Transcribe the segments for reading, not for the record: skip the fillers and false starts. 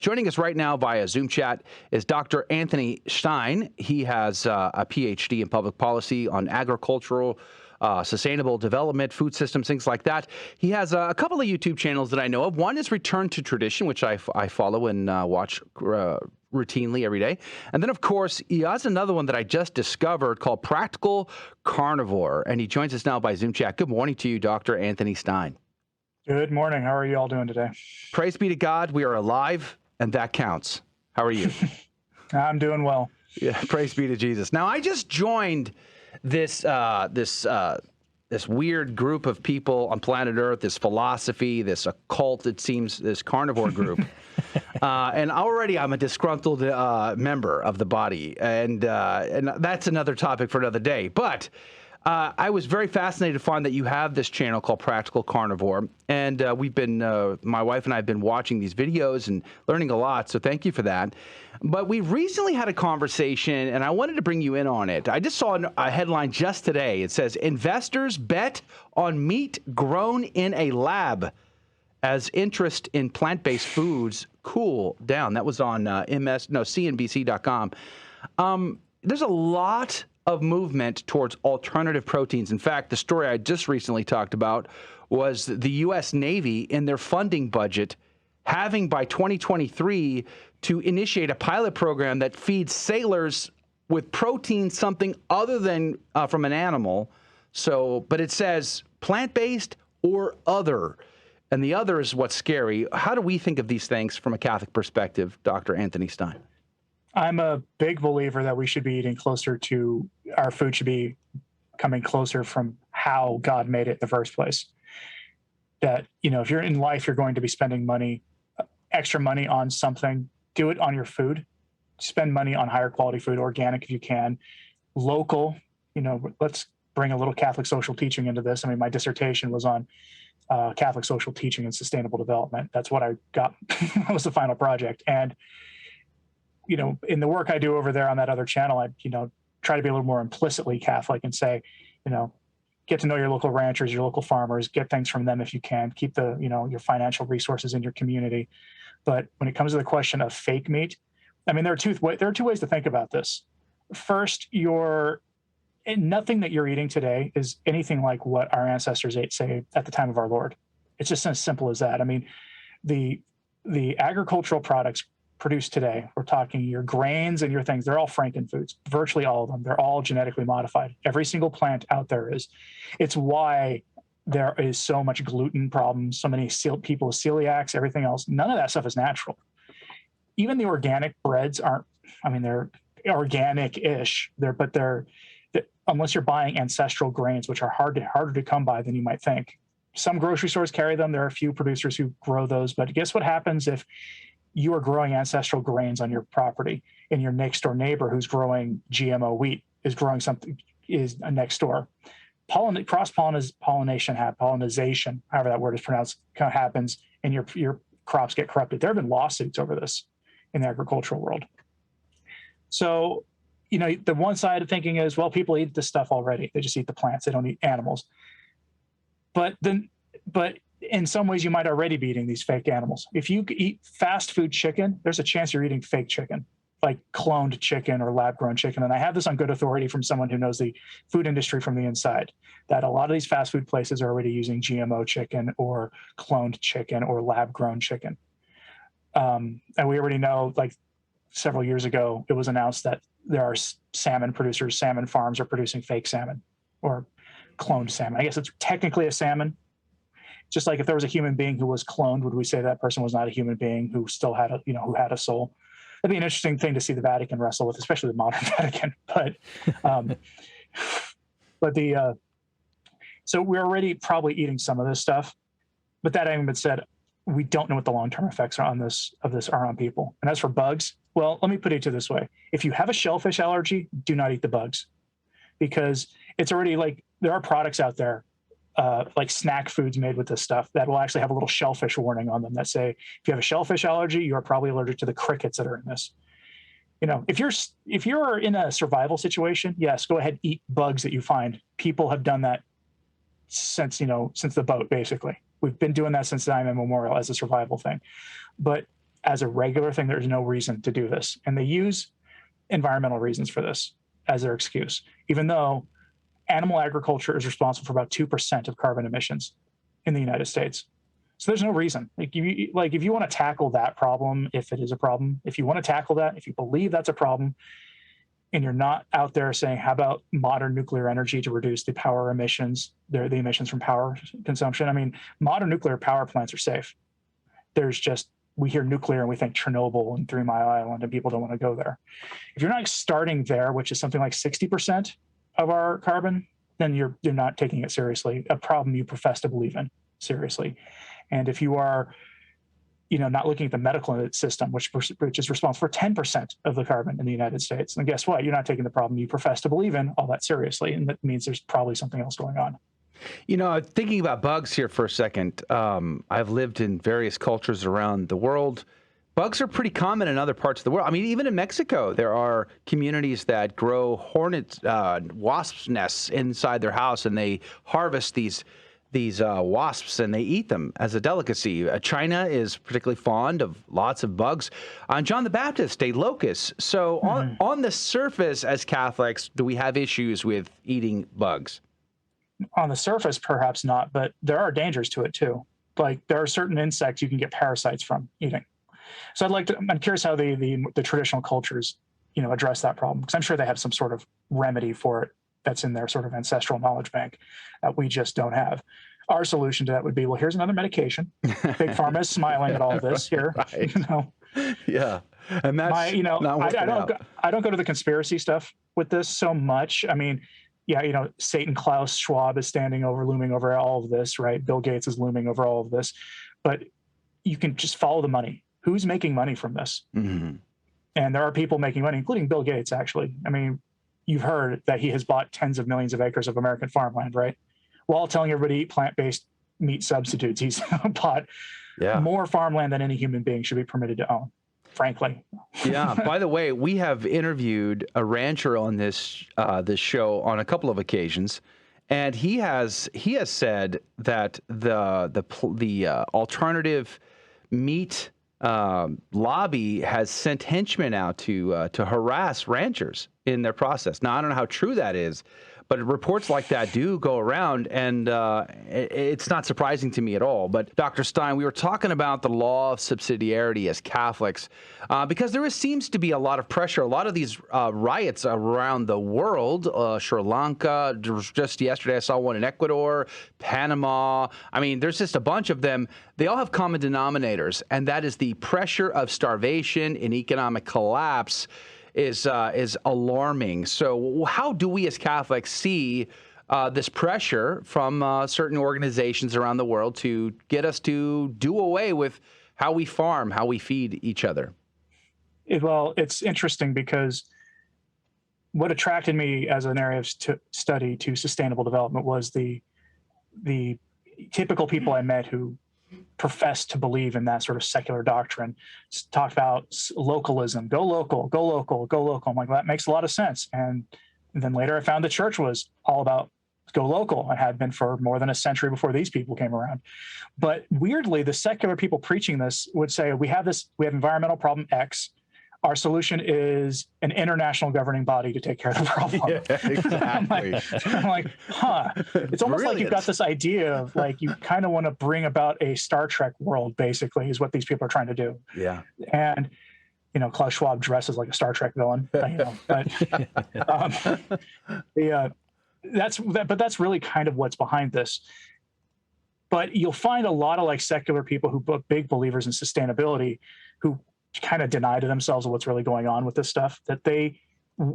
Joining us right now via Zoom chat is Dr. Anthony Stein. He has a PhD in public policy on agricultural, sustainable development, food systems, things like that. He has a couple of YouTube channels that I know of. One is Return to Tradition, which I follow and watch routinely every day. And then, of course, he has another one that I just discovered called Practical Carnivore. And he joins us now by Zoom chat. Good morning to you, Dr. Anthony Stein. Good morning. How are you all doing today? Praise be to God. We are alive. And that counts. How are you? I'm doing well. Yeah, praise be to Jesus. Now, I just joined this weird group of people on planet Earth, this philosophy, this occult, it seems, this carnivore group. And already I'm a disgruntled member of the body. And that's another topic for another day. But I was very fascinated to find that you have this channel called Practical Carnivore, and we've been, my wife and I have been watching these videos and learning a lot, so thank you for that. But we recently had a conversation, and I wanted to bring you in on it. I just saw a headline just today. It says, investors bet on meat grown in a lab as interest in plant-based foods cool down. That was on CNBC.com. There's a lot of movement towards alternative proteins. In fact, the story I just recently talked about was the U.S. Navy in their funding budget having by 2023 to initiate a pilot program that feeds sailors with protein something other than from an animal. So, but it says plant-based or other. And the other is what's scary. How do we think of these things from a Catholic perspective, Dr. Anthony Stein? I'm a big believer that we should be eating closer to, our food should be coming closer from how God made it in the first place. That, if you're in life, you're going to be spending money, extra money on something, do it on your food. Spend money on higher quality food, organic if you can, local. Let's bring a little Catholic social teaching into this. I mean, my dissertation was on Catholic social teaching and sustainable development. That's what I got. That was the final project. And in the work I do over there on that other channel, I, try to be a little more implicitly Catholic and say, get to know your local ranchers, your local farmers, get things from them if you can, keep the, your financial resources in your community. But when it comes to the question of fake meat, I mean, there are two ways to think about this. First, nothing that you're eating today is anything like what our ancestors ate, say, at the time of our Lord. It's just as simple as that. I mean, the agricultural products produced today, we're talking your grains and your things, they're all frankenfoods, virtually all of them. They're all genetically modified. Every single plant out there is. It's why there is so much gluten problems, so many people with celiacs, everything else. None of that stuff is natural. Even the organic breads aren't, they're organic-ish, but unless you're buying ancestral grains, which are harder to come by than you might think. Some grocery stores carry them. There are a few producers who grow those, but guess what happens if you are growing ancestral grains on your property and your next door neighbor who's growing GMO wheat is growing something is next door. Pollination, however that word is pronounced, kind of happens and your crops get corrupted. There have been lawsuits over this in the agricultural world. So, the one side of thinking is, well, people eat this stuff already. They just eat the plants. They don't eat animals. But in some ways, you might already be eating these fake animals. If you eat fast food chicken, there's a chance you're eating fake chicken, like cloned chicken or lab-grown chicken. And I have this on good authority from someone who knows the food industry from the inside, that a lot of these fast food places are already using GMO chicken or cloned chicken or lab-grown chicken. And we already know, like several years ago, it was announced that there are salmon farms are producing fake salmon or cloned salmon. I guess it's technically a salmon. Just like if there was a human being who was cloned, would we say that person was not a human being who still had who had a soul? That'd be an interesting thing to see the Vatican wrestle with, especially the modern Vatican. So we're already probably eating some of this stuff. But that having been said, we don't know what the long-term effects are on people. And as for bugs, well, let me put it this way: if you have a shellfish allergy, do not eat the bugs, because it's already there are products out there. Like snack foods made with this stuff that will actually have a little shellfish warning on them that say, if you have a shellfish allergy, you are probably allergic to the crickets that are in this. If you're in a survival situation, yes, go ahead, eat bugs that you find. People have done that since the boat, basically. We've been doing that since time immemorial as a survival thing. But as a regular thing, there's no reason to do this. And they use environmental reasons for this as their excuse, even though animal agriculture is responsible for about 2% of carbon emissions in the United States. So there's no reason. Like if you want to tackle that problem, if it is a problem, if you want to tackle that, if you believe that's a problem, and you're not out there saying, how about modern nuclear energy to reduce the power emissions, the emissions from power consumption? I mean, modern nuclear power plants are safe. We hear nuclear and we think Chernobyl and 3 Mile Island, and people don't want to go there. If you're not starting there, which is something like 60% of our carbon, then you're not taking it seriously, a problem you profess to believe in seriously. And if you are, not looking at the medical system, which is responsible for 10% of the carbon in the United States, then guess what? You're not taking the problem you profess to believe in all that seriously, and that means there's probably something else going on. Thinking about bugs here for a second, I've lived in various cultures around the world. Bugs are pretty common in other parts of the world. I mean, even in Mexico, there are communities that grow wasp nests inside their house, and they harvest these wasps and they eat them as a delicacy. China is particularly fond of lots of bugs. John the Baptist, a locust. So on the surface, as Catholics, do we have issues with eating bugs? On the surface, perhaps not, but there are dangers to it too. Like there are certain insects you can get parasites from eating. So I'm curious how the traditional cultures, address that problem, because I'm sure they have some sort of remedy for it that's in their sort of ancestral knowledge bank that we just don't have. Our solution to that would be, well, here's another medication. Big Pharma is smiling at all of this here. Right. Yeah. And that's I don't go to the conspiracy stuff with this so much. I mean, yeah, Satan Klaus Schwab is looming over all of this, right? Bill Gates is looming over all of this. But you can just follow the money. Who's making money from this? Mm-hmm. And there are people making money, including Bill Gates, actually. I mean, you've heard that he has bought tens of millions of acres of American farmland, right? While telling everybody to eat plant-based meat substitutes. He's bought more farmland than any human being should be permitted to own, frankly. Yeah. By the way, we have interviewed a rancher on this show on a couple of occasions, and he has said that the alternative meat lobby has sent henchmen out to harass ranchers in their process. Now, I don't know how true that is, but reports like that do go around, and it's not surprising to me at all. But Dr. Stein, we were talking about the law of subsidiarity as Catholics, because there seems to be a lot of pressure. A lot of these riots around the world, Sri Lanka, just yesterday I saw one in Ecuador, Panama. I mean, there's just a bunch of them. They all have common denominators, and that is the pressure of starvation and economic collapse is alarming. So how do we as Catholics see this pressure from certain organizations around the world to get us to do away with how we farm, how we feed each other? Well, it's interesting because what attracted me as an area of study to sustainable development was the typical people I met who professed to believe in that sort of secular doctrine, talked about localism, go local, go local, go local. I'm like, well, that makes a lot of sense. And then later I found the church was all about go local and had been for more than a century before these people came around. But weirdly, the secular people preaching this would say, we have environmental problem X. Our solution is an international governing body to take care of the problem. Yeah, exactly. I'm like, huh. It's almost like you've got this idea of like, you kind of want to bring about a Star Trek world, basically, is what these people are trying to do. Yeah. And, Klaus Schwab dresses like a Star Trek villain, but that's really kind of what's behind this. But you'll find a lot of like secular people who are big believers in sustainability who kind of deny to themselves what's really going on with this stuff, that they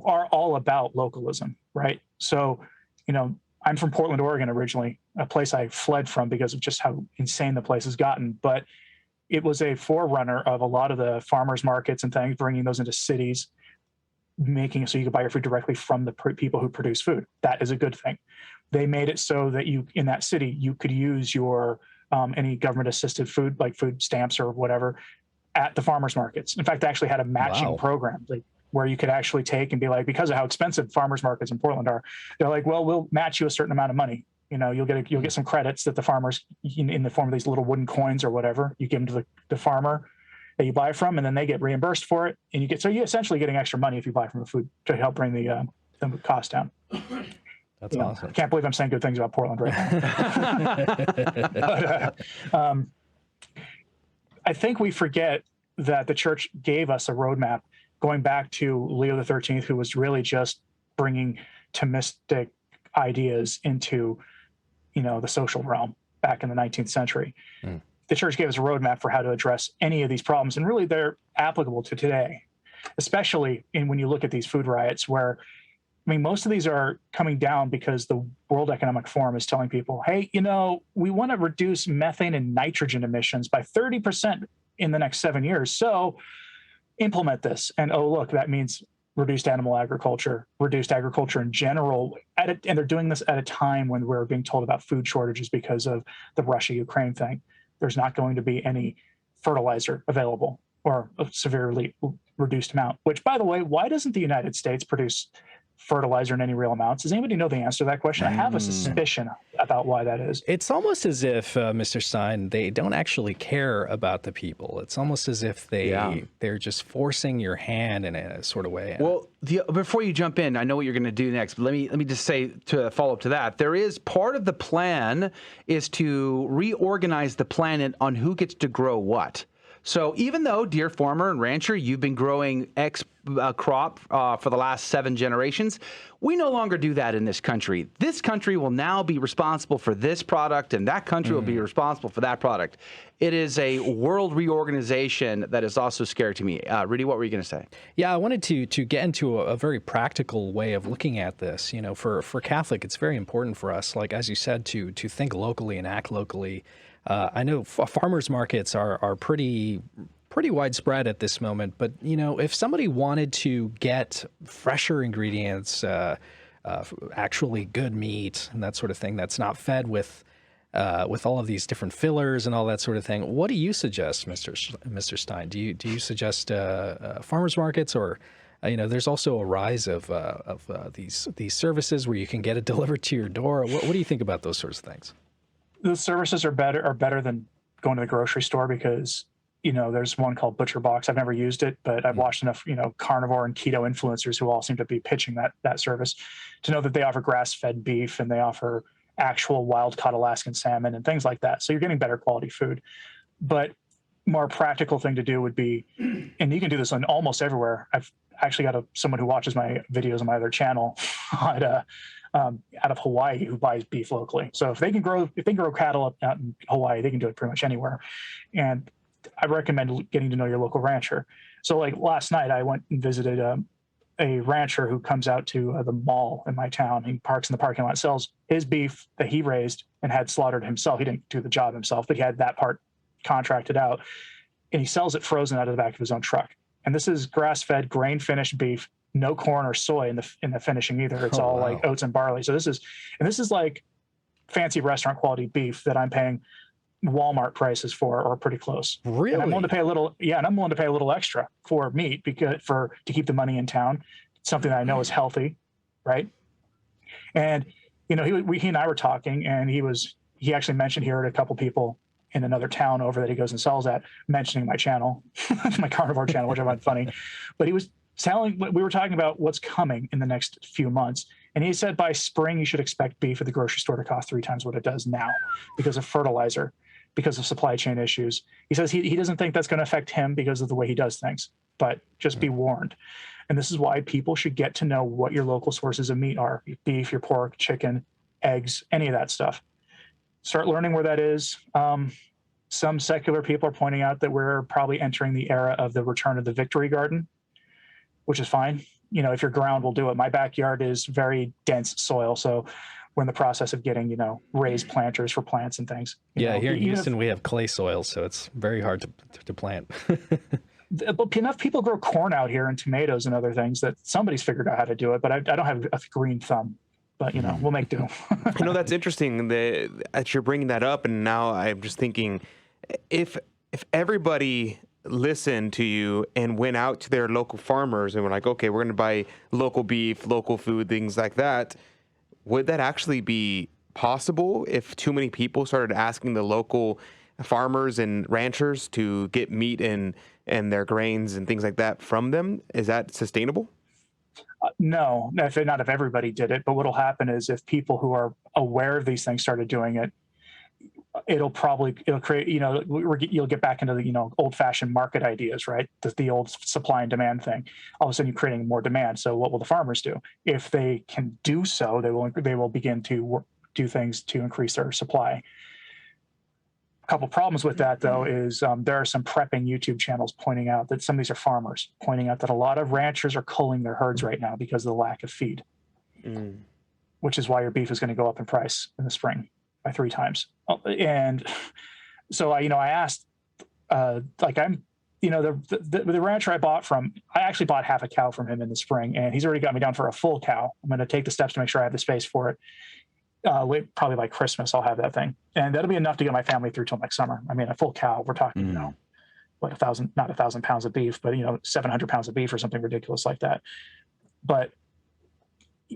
are all about localism, right? So, I'm from Portland, Oregon originally, a place I fled from because of just how insane the place has gotten. But it was a forerunner of a lot of the farmers markets and things, bringing those into cities, making it so you could buy your food directly from the people who produce food. That is a good thing. They made it so that in that city, you could use your any government-assisted food, like food stamps or whatever, at the farmers markets. In fact, they actually had a matching program where you could actually take and be like, because of how expensive farmers markets in Portland are, they're like, well, we'll match you a certain amount of money. You'll get some credits that the farmers, in the form of these little wooden coins or whatever, you give them to the farmer, that you buy from, and then they get reimbursed for it, and you're essentially getting extra money if you buy from the food to help bring the cost down. That's awesome. I can't believe I'm saying good things about Portland right now. But, I think we forget that the church gave us a roadmap going back to Leo XIII, who was really just bringing Thomistic ideas into, the social realm back in the 19th century. The church gave us a roadmap for how to address any of these problems, and really they're applicable to today, especially when you look at these food riots where, most of these are coming down because the World Economic Forum is telling people, hey, we want to reduce methane and nitrogen emissions by 30% in the next 7 years. So implement this. And, oh, look, that means reduced animal agriculture, reduced agriculture in general. And they're doing this at a time when we're being told about food shortages because of the Russia-Ukraine thing. There's not going to be any fertilizer available, or a severely reduced amount, which, by the way, why doesn't the United States produce fertilizer in any real amounts? Does anybody know the answer to that question? I have a suspicion about why that is. It's almost as if, Mr. Stein, they don't actually care about the people. It's almost as if they're just forcing your hand in a sort of way. Well, before you jump in, I know what you're going to do next, but let me just say, to follow up to that, there is part of the plan is to reorganize the planet on who gets to grow what. So even though, dear farmer and rancher, you've been growing X crop for the last 7 generations, we no longer do that in this country. This country will now be responsible for this product, and that country will be responsible for that product. It is a world reorganization that is also scary to me. Rudy, what were you going to say? Yeah, I wanted to get into a very practical way of looking at this. For Catholic, it's very important for us, like as you said, to think locally and act locally. I know farmers markets are pretty widespread at this moment, but if somebody wanted to get fresher ingredients, actually good meat and that sort of thing that's not fed with all of these different fillers and all that sort of thing, what do you suggest, Mr. Stein? Do you suggest farmers markets, or there's also a rise of these services where you can get it delivered to your door? What do you think about those sorts of things? The services are better than going to the grocery store, because there's one called Butcher Box. I've never used it, but I've watched enough carnivore and keto influencers who all seem to be pitching that service to know that they offer grass-fed beef and they offer actual wild-caught Alaskan salmon and things like that. So you're getting better quality food. But more practical thing to do would be, and you can do this on almost everywhere. I've actually got someone who watches my videos on my other channel out of Hawaii, who buys beef locally. So if they can grow cattle out in Hawaii, they can do it pretty much anywhere. And I recommend getting to know your local rancher. So like last night, I went and visited a rancher who comes out to the mall in my town. He parks in the parking lot, sells his beef that he raised and had slaughtered himself. He didn't do the job himself, but he had that part contracted out, and he sells it frozen out of the back of his own truck. And this is grass-fed, grain-finished beef, no corn or soy in the finishing either. It's all like oats and barley. So this is like fancy restaurant quality beef that I'm paying Walmart prices for, or pretty close. Really? And I'm willing to pay a little extra for meat to keep the money in town. It's something that I know is healthy, right? And he and I were talking, and he actually mentioned here at a couple people in another town over that he goes and sells at, mentioning my channel, my Carnivore channel, which I find funny. But we were talking about what's coming in the next few months. And he said by spring, you should expect beef at the grocery store to cost 3 times what it does now because of fertilizer, because of supply chain issues. He says he doesn't think that's going to affect him because of the way he does things, but just be warned. And this is why people should get to know what your local sources of meat are: your beef, your pork, chicken, eggs, any of that stuff. Start learning where that is. Some secular people are pointing out that we're probably entering the era of the return of the victory garden, which is fine. If your ground will do it. My backyard is very dense soil, so we're in the process of getting, raised planters for plants and things. Here in Houston, we have clay soil, so it's very hard to plant. Enough people grow corn out here and tomatoes and other things that somebody's figured out how to do it, but I don't have a green thumb. But, we'll make do. That's interesting that you're bringing that up. And now I'm just thinking, if everybody listened to you and went out to their local farmers and were like, okay, we're going to buy local beef, local food, things like that, would that actually be possible if too many people started asking the local farmers and ranchers to get meat in and their grains and things like that from them. Is that sustainable? No, not if everybody did it. But what'll happen is if people who are aware of these things started doing it, it'll create, you'll get back into the, old-fashioned market ideas, right? The old supply and demand thing. All of a sudden, you're creating more demand. So what will the farmers do? If they can do so, they will begin to do things to increase their supply. A couple problems with that, though, is there are some prepping YouTube channels pointing out that some of these are farmers pointing out that a lot of ranchers are culling their herds right now because of the lack of feed, which is why your beef is going to go up in price in the spring by 3 times. And so I asked, the rancher I bought from, I actually bought half a cow from him in the spring, and he's already got me down for a full cow. I'm going to take the steps to make sure I have the space for it. Probably by Christmas, I'll have that thing. And that'll be enough to get my family through till next summer. I mean, a full cow, we're talking, not 1,000 pounds of beef, but 700 pounds of beef or something ridiculous like that. But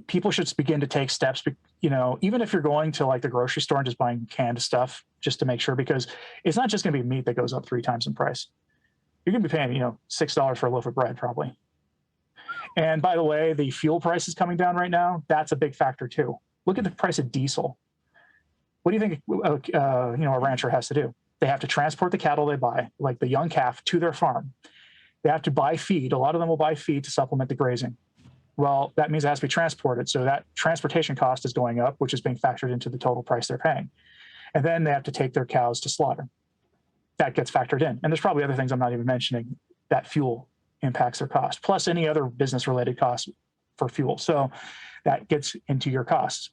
people should begin to take steps, even if you're going to like the grocery store and just buying canned stuff just to make sure, because it's not just going to be meat that goes up 3 times in price. You're going to be paying, $6 for a loaf of bread probably. And by the way, the fuel price is coming down right now. That's a big factor too. Look at the price of diesel. What do you think, a rancher has to do? They have to transport the cattle they buy, like the young calf, to their farm. They have to buy feed. A lot of them will buy feed to supplement the grazing. Well, that means it has to be transported. So that transportation cost is going up, which is being factored into the total price they're paying. And then they have to take their cows to slaughter. That gets factored in. And there's probably other things I'm not even mentioning that fuel impacts their cost, plus any other business-related costs for fuel. So that gets into your costs.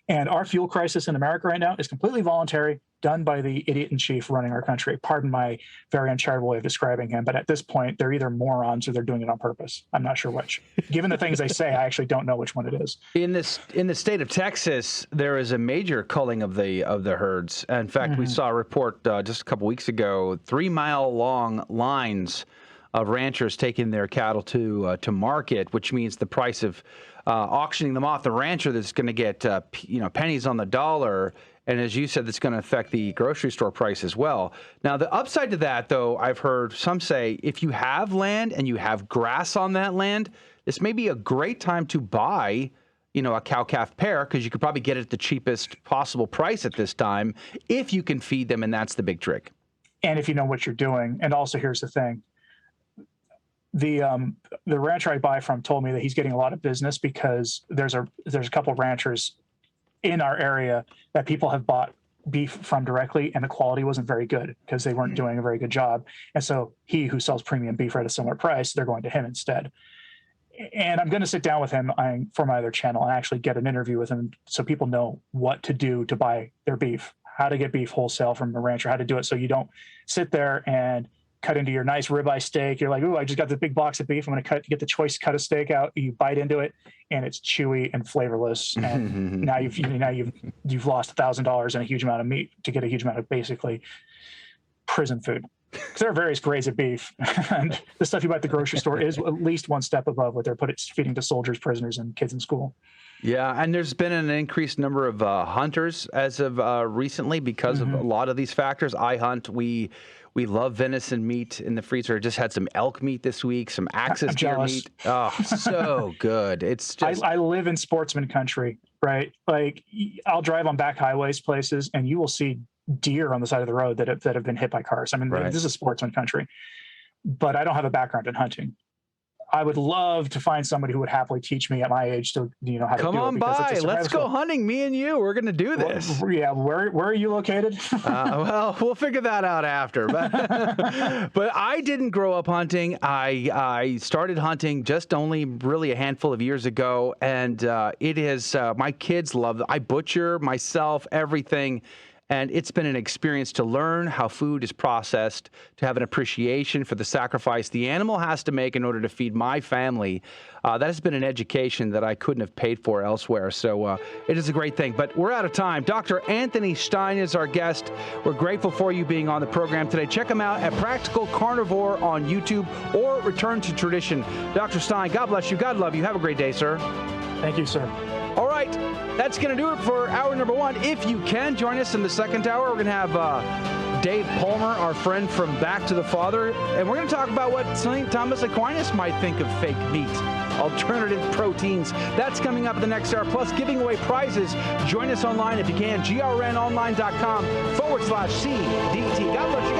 And our fuel crisis in America right now is completely voluntary, done by the idiot in chief running our country. Pardon my very uncharitable way of describing him, but at this point, they're either morons or they're doing it on purpose. I'm not sure which. Given the things they say, I actually don't know which one it is. In the state of Texas, there is a major culling of the herds. In fact, we saw a report just a couple weeks ago, 3-mile-long lines of ranchers taking their cattle to market, which means the price of auctioning them off the rancher that's going to get pennies on the dollar. And as you said, that's going to affect the grocery store price as well. Now, the upside to that, though, I've heard some say, if you have land and you have grass on that land, this may be a great time to buy, a cow-calf pair, because you could probably get it at the cheapest possible price at this time if you can feed them, and that's the big trick. And if you know what you're doing. And also, here's the thing. The rancher I buy from told me that he's getting a lot of business because there's a couple of ranchers in our area that people have bought beef from directly, and the quality wasn't very good because they weren't doing a very good job. And so he who sells premium beef at a similar price, they're going to him instead. And I'm going to sit down with him for my other channel and actually get an interview with him so people know what to do to buy their beef, how to get beef wholesale from a rancher, how to do it so you don't sit there and cut into your nice ribeye steak. You're like, ooh, I just got this big box of beef. I'm going to get the choice cut of steak out. You bite into it, and it's chewy and flavorless. And now you've lost $1,000 and a huge amount of meat to get a huge amount of basically prison food. Because there are various grades of beef, and the stuff you buy at the grocery store is at least one step above what they're feeding to soldiers, prisoners, and kids in school. Yeah, and there's been an increased number of hunters as of recently because of a lot of these factors. I hunt. We love venison meat in the freezer. Just had some elk meat this week, some axis deer meat. Oh, so good. It's just... I live in sportsman country, right? Like, I'll drive on back highways places, and you will see deer on the side of the road that have been hit by cars. I mean, This is sportsman country. But I don't have a background in hunting. I would love to find somebody who would happily teach me at my age to, how to do it. Come on by. Let's go hunting, me and you. We're going to do this. Yeah. Where are you located? Well, we'll figure that out after. But I didn't grow up hunting. I started hunting just only really a handful of years ago. And it is, my kids love it. I butcher myself, everything. And it's been an experience to learn how food is processed, to have an appreciation for the sacrifice the animal has to make in order to feed my family. That has been an education that I couldn't have paid for elsewhere. So it is a great thing. But we're out of time. Dr. Anthony Stein is our guest. We're grateful for you being on the program today. Check him out at Practical Carnivore on YouTube or Return to Tradition. Dr. Stein, God bless you. God love you. Have a great day, sir. Thank you, sir. All right, that's going to do it for hour number 1. If you can, join us in the second hour. We're going to have Dave Palmer, our friend from Back to the Father, and we're going to talk about what St. Thomas Aquinas might think of fake meat, alternative proteins. That's coming up in the next hour, plus giving away prizes. Join us online if you can, grnonline.com/CDT. God bless you.